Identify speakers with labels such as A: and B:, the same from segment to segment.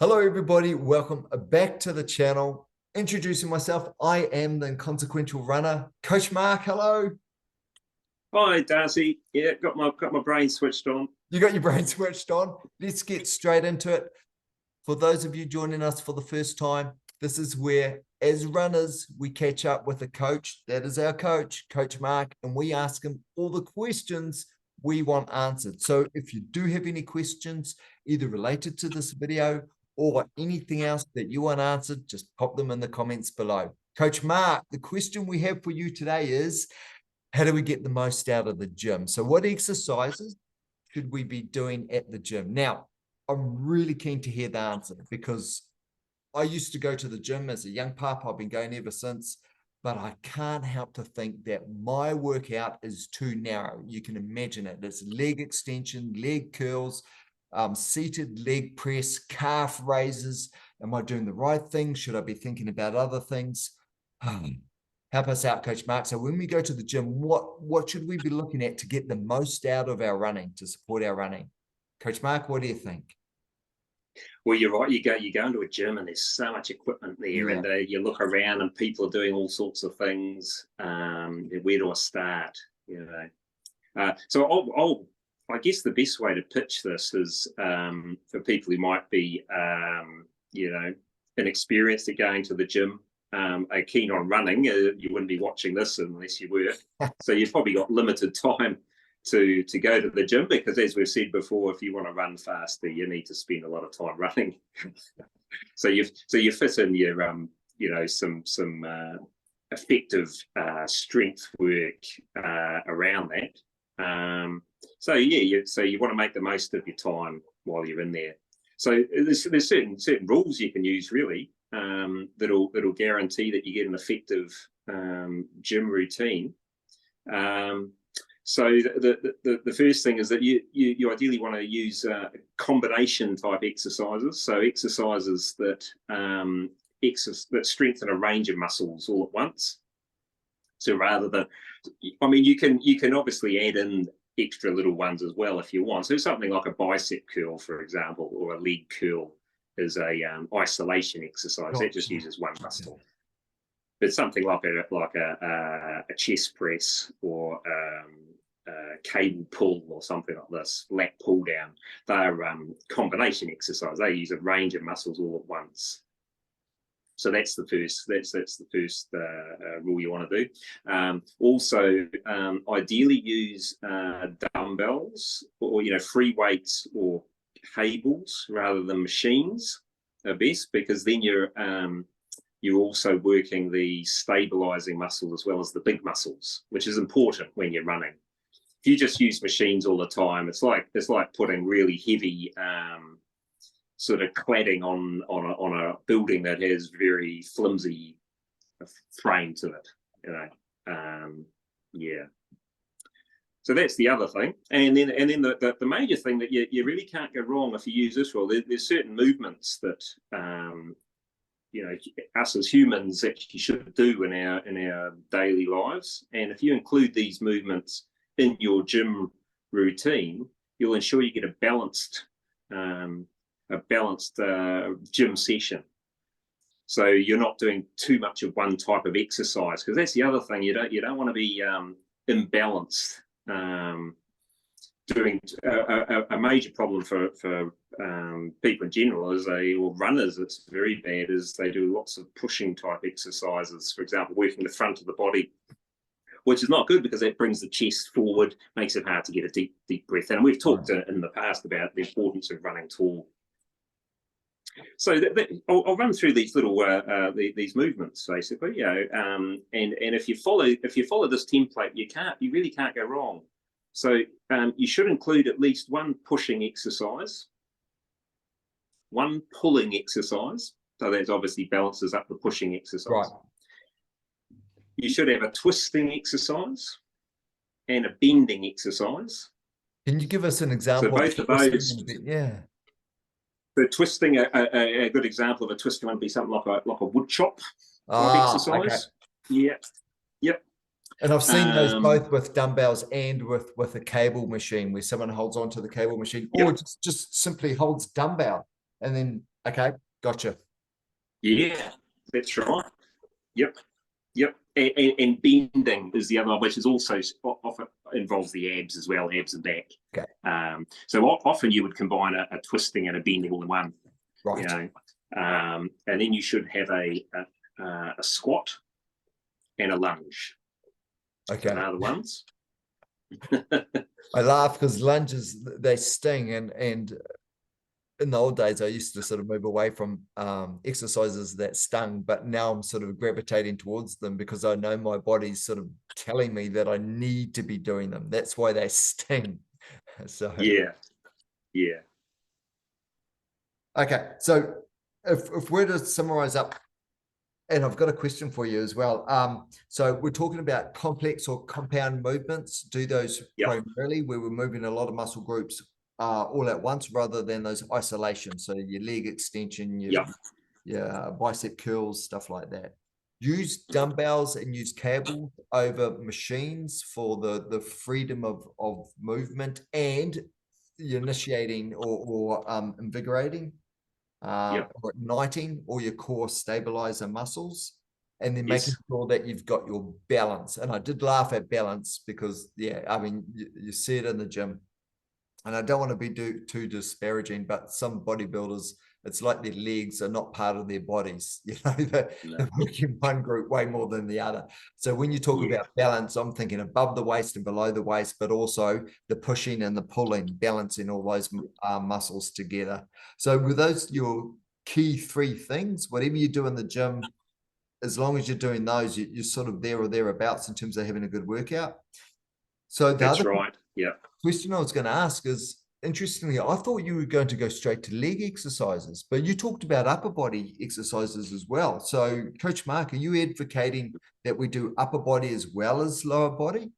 A: Hello, everybody. Welcome back to the channel. Introducing myself, I am the Inconsequential Runner. Coach Mark, hello.
B: Hi, Darcy. Yeah, got my brain switched on.
A: You got your brain switched on. Let's get straight into it. For those of you joining us for the first time, this is where, as runners, we catch up with a coach. That is our coach, Coach Mark, and we ask him all the questions we want answered. So if you do have any questions, either related to this video or anything else that you want answered, just pop them in the comments below. Coach Mark, the question we have for you today is, how do we get the most out of the gym? So what exercises should we be doing at the gym? Now, I'm really keen to hear the answer because I used to go to the gym as a young pup. I've been going ever since, but I can't help to think that my workout is too narrow. You can imagine it. It's leg extension, leg curls, seated leg press, calf raises. Am I doing the right thing? Should I be thinking about other things? Help us out, Coach Mark. So when we go to the gym, what should we be looking at to get the most out of our running, to support our running? Coach Mark, what do you think?
B: Well, you're right. You go into a gym and there's so much equipment there, and you look around and people are doing all sorts of things. Where do I start? So I guess the best way to pitch this is for people who might be inexperienced at going to the gym. Are keen on running, you wouldn't be watching this unless you were. So you've probably got limited time to go to the gym, because as we've said before, if you want to run faster, you need to spend a lot of time running. so you fit in your some effective strength work around that. So you want to make the most of your time while you're in there. So there's certain rules you can use, really, that'll guarantee that you get an effective gym routine. So the first thing is that you ideally want to use combination type exercises. So exercises that strengthen a range of muscles all at once. So rather than, you can obviously add in extra little ones as well if you want. So something like a bicep curl, for example, or a leg curl is a isolation exercise that just uses one muscle. But something like a chest press or cable pull or something like this, lat pull down, they're combination exercise. They use a range of muscles all at once. So that's the first rule you want to do. Also, ideally use dumbbells or free weights or cables rather than machines are best, because then you're also working the stabilizing muscle as well as the big muscles, which is important when you're running. If you just use machines all the time, it's like putting really heavy sort of cladding on a building that has very flimsy frame to it. So that's the other thing, and then the major thing that you really can't go wrong if you use this rule. There's certain movements that us as humans actually should do in our daily lives, and if you include these movements in your gym routine, you'll ensure you get a balanced gym session. So you're not doing too much of one type of exercise, because that's the other thing. You don't want to be imbalanced. Doing a major problem for people in general or runners, it's very bad, is they do lots of pushing type exercises. For example, working the front of the body, which is not good because it brings the chest forward, makes it hard to get a deep breath. And we've talked in the past about the importance of running tall. So I'll run through these little these movements basically, and if you follow this template, you really can't go wrong. So you should include at least one pushing exercise, one pulling exercise. So that obviously balances up the pushing exercise.
A: Right.
B: You should have a twisting exercise and a bending exercise.
A: Can you give us an example?
B: So both of those,
A: yeah.
B: So twisting, a good example of a twisting would be something like a wood chop exercise. Okay. Yeah. Yep.
A: And I've seen those both with dumbbells and with a cable machine, where someone holds onto the cable machine, or just simply holds dumbbell and then Okay, gotcha.
B: Yeah, that's right. Yep. Yep. And bending is the other one, which is also often involves the abs as well, abs and back.
A: Okay.
B: So often you would combine a twisting and a bending all in one,
A: Right.
B: you know, and then you should have a squat and a lunge.
A: Okay.
B: Are the ones.
A: I laugh because lunges, they sting, and in the old days I used to sort of move away from exercises that stung, but now I'm sort of gravitating towards them because I know my body's sort of telling me that I need to be doing them. That's why they sting. So
B: yeah.
A: okay, so if we're to summarize up, and I've got a question for you as well. So we're talking about complex or compound movements. Do those primarily where we're moving a lot of muscle groups all at once rather than those isolations. So your leg extension, your bicep curls, stuff like that. Use dumbbells and use cables over machines for the freedom of movement and initiating or invigorating. Or igniting all your core stabilizer muscles, and then making sure that you've got your balance. And I did laugh at balance because, yeah, I mean, you see it in the gym, and I don't want to be too disparaging, but some bodybuilders, it's like their legs are not part of their bodies. You know, they're working one group way more than the other. So when you talk about balance, I'm thinking above the waist and below the waist, but also the pushing and the pulling, balancing all those muscles together. So with those, your key three things, whatever you do in the gym, as long as you're doing those, you're sort of there or thereabouts in terms of having a good workout. So
B: that's right. Yeah.
A: Question I was going to ask is, interestingly, I thought you were going to go straight to leg exercises, but you talked about upper body exercises as well. So, Coach Mark, are you advocating that we do upper body as well as lower body?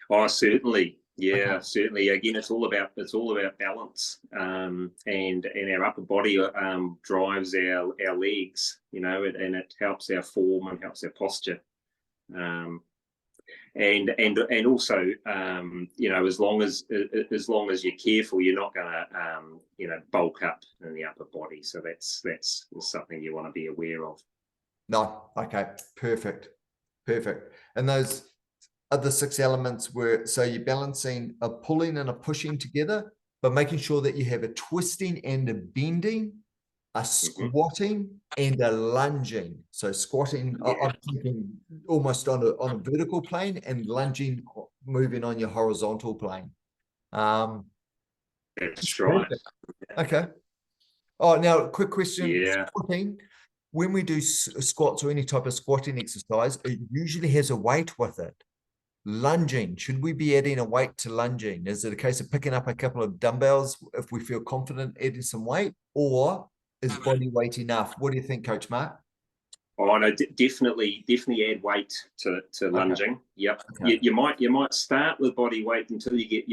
B: Oh, certainly. Yeah,
A: Okay.
B: certainly. Again, it's all about balance, and our upper body drives our legs, you know, and it helps our form and helps our posture. And also, you know, as long as you're careful, you're not going to you know, bulk up in the upper body. So that's something you want to be aware of.
A: No, okay, perfect. And those are the 6 elements where, so you're balancing a pulling and a pushing together, but making sure that you have a twisting and a bending, a squatting and a lunging. So squatting, I'm thinking almost on a vertical plane, and lunging, moving on your horizontal plane.
B: That's right.
A: Okay. Oh, now quick question.
B: Yeah.
A: Squatting, when we do squats or any type of squatting exercise, it usually has a weight with it. Lunging, should we be adding a weight to lunging? Is it a case of picking up a couple of dumbbells if we feel confident adding some weight, or is body weight enough? What do you think, Coach Mark?
B: Oh no, definitely add weight to lunging. Yep.
A: Okay.
B: You might start with body weight until you get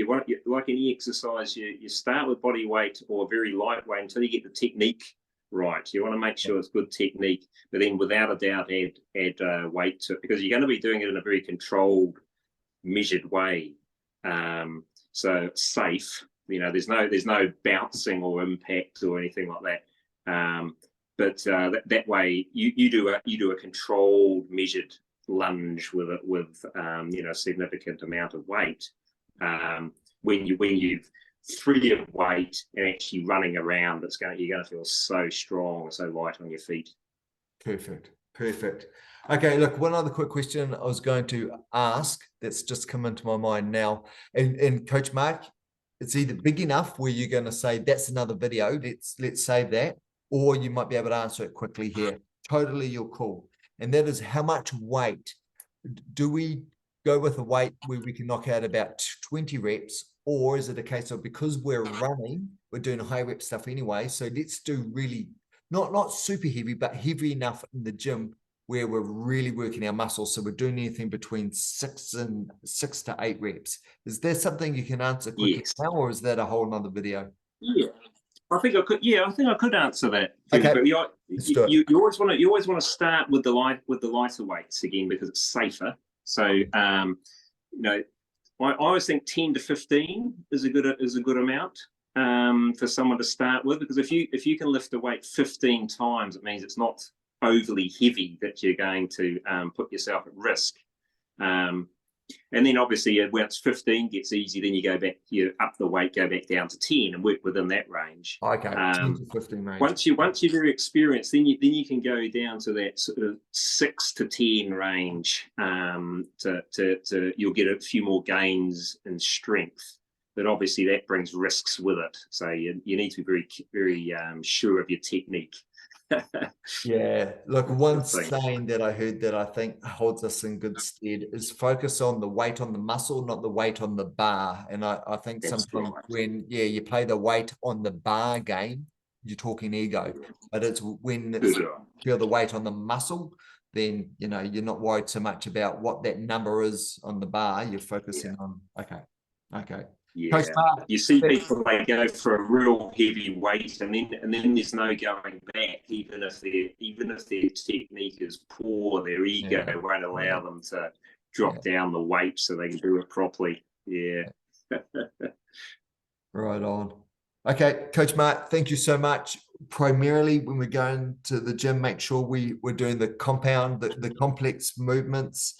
B: like any exercise, you start with body weight or very lightweight until you get the technique right. You want to make sure it's good technique, but then without a doubt add weight to it, because you're going to be doing it in a very controlled, measured way. So it's safe. You know, there's no bouncing or impact or anything like that. But that way you do a controlled, measured lunge with you know, a significant amount of weight. When you've free of weight and actually running around, you're going to feel so strong and so light on your feet.
A: Perfect. Okay, look, one other quick question I was going to ask that's just come into my mind now. And Coach Mark, it's either big enough where you're going to say that's another video, let's save that, or you might be able to answer it quickly here. Totally your call. And that is, how much weight do we go with a weight where we can knock out about 20 reps, or is it a case of, because we're running, we're doing high rep stuff anyway, so let's do really not super heavy, but heavy enough in the gym where we're really working our muscles. So we're doing anything between 6 to 8 reps. Is there something you can answer quickly now, or is that a whole nother video?
B: Yeah, I think I could. Yeah, I think I could answer that.
A: Okay,
B: but you always want to start with the lighter weights again, because it's safer. So you know, I always think 10 to 15 is a good amount. for someone to start with, because if you can lift a weight 15 times, it means it's not overly heavy that you're going to put yourself at risk. And then obviously once 15 gets easy, then you up the weight, go back down to 10 and work within that range.
A: Okay, 10 to 15 range.
B: Once you're very experienced, then you can go down to that sort of 6 to 10 range. You'll get a few more gains in strength, but obviously that brings risks with it. So you need to be very sure of your technique.
A: Yeah, look, one
B: Thing.
A: saying that I heard that I think holds us in good stead is focus on the weight on the muscle, not the weight on the bar. And I think
B: That's
A: sometimes
B: right.
A: when you play the weight on the bar game, you're talking ego, but it's when it's feel the weight on the muscle, then you're not worried so much about what that number is on the bar. You're focusing on okay.
B: Yeah, you see people, they go for a real heavy weight, and then there's no going back. Even if their technique is poor, their ego won't allow them to drop down the weight so they can do it properly. Yeah.
A: Right on. Okay, Coach Mark, thank you so much. Primarily, when we're going to the gym, make sure we're doing the compound, the complex movements.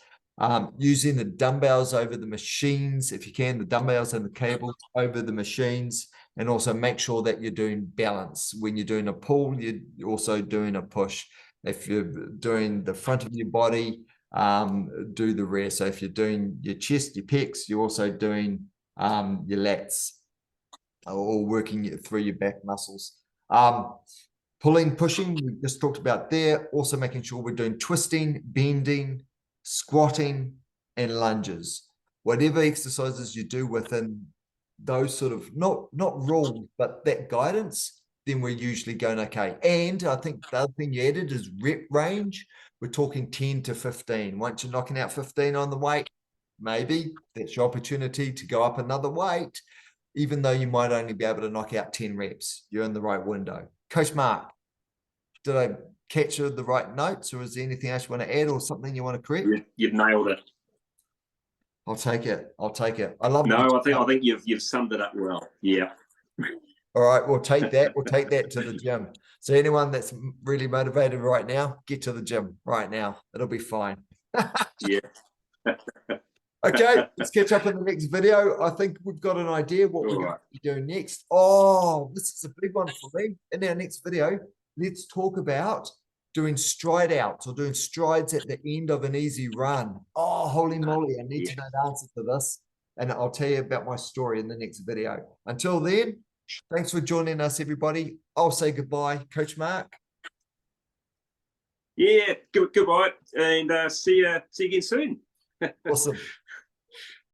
A: Using the dumbbells over the machines, if you can, the dumbbells and the cables over the machines, and also make sure that you're doing balance. When you're doing a pull, you're also doing a push. If you're doing the front of your body, do the rear. So if you're doing your chest, your pecs, you're also doing your lats, or working through your back muscles. Pulling, pushing, we just talked about there. Also making sure we're doing twisting, bending, squatting, and lunges. Whatever exercises you do within those sort of not rules, but that guidance, then we're usually going okay. And I think the other thing you added is rep range. We're talking 10 to 15. Once you're knocking out 15 on the weight, maybe that's your opportunity to go up another weight, even though you might only be able to knock out 10 reps. You're in the right window. Coach Mark, did I catch the right notes, or is there anything else you want to add or something you want to correct?
B: You've nailed it.
A: I'll take it. I love
B: No, I think you've summed it up well. Yeah.
A: All right, we'll take that. We'll take that to the gym. So anyone that's really motivated right now, get to the gym right now. It'll be fine.
B: Yeah.
A: Okay, let's catch up in the next video. I think we've got an idea what we're going to be doing next. Oh, this is a big one for me. In our next video, let's talk about doing stride outs or doing strides at the end of an easy run. Oh, holy moly, I need to know the answer to this. And I'll tell you about my story in the next video. Until then, thanks for joining us, everybody. I'll say goodbye, Coach Mark.
B: Yeah, goodbye, and see you again soon.
A: Awesome.